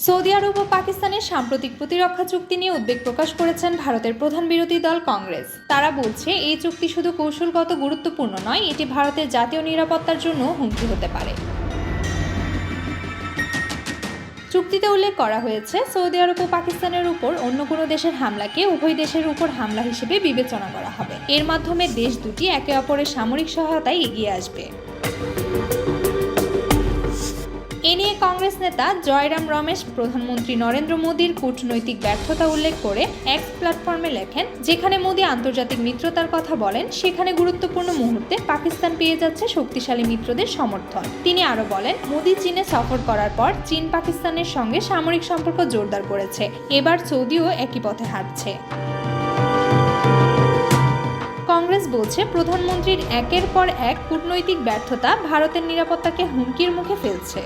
Saudi আরব ও পাকিস্তানের সাম্প্রতিক প্রতিরক্ষা চুক্তি নিয়ে উদ্বেগ প্রকাশ করেছেন ভারতের প্রধান বিরোধী দল কংগ্রেস। তারা বলছে, এই চুক্তি শুধু কৌশলগত গুরুত্বপূর্ণ নয়, এটি ভারতের জাতীয় নিরাপত্তার জন্য হুমকি হতে পারে। চুক্তিতে উল্লেখ করা হয়েছে, সৌদি আরব ও পাকিস্তানের উপর অন্য কোনো দেশের হামলাকে উভয় দেশের উপর হামলা হিসেবে বিবেচনা করা হবে। এর মাধ্যমে দেশ দুটি একে অপরের সামরিক সহায়তায় এগিয়ে আসবে। এ নিয়ে কংগ্রেস নেতা জয়রাম রমেশ প্রধানমন্ত্রী নরেন্দ্র মোদীর কূটনৈতিক ব্যর্থতা উল্লেখ করে এক্স প্ল্যাটফর্মে লেখেন, যেখানে মোদী আন্তর্জাতিক মিত্রতার কথা বলেন, সেখানে গুরুত্বপূর্ণ মুহূর্তে পাকিস্তান পেয়ে যাচ্ছে শক্তিশালী মিত্রদের সমর্থন। তিনি আরও বলেন, মোদী চীনে সফর করার পর চীন পাকিস্তানের সঙ্গে সামরিক সম্পর্ক জোরদার করেছে, এবার সৌদিও একই পথে হাঁটছে। কংগ্রেস বলছে, প্রধানমন্ত্রীর একের পর এক কূটনৈতিক ব্যর্থতা ভারতের নিরাপত্তাকে হুমকির মুখে ফেলছে।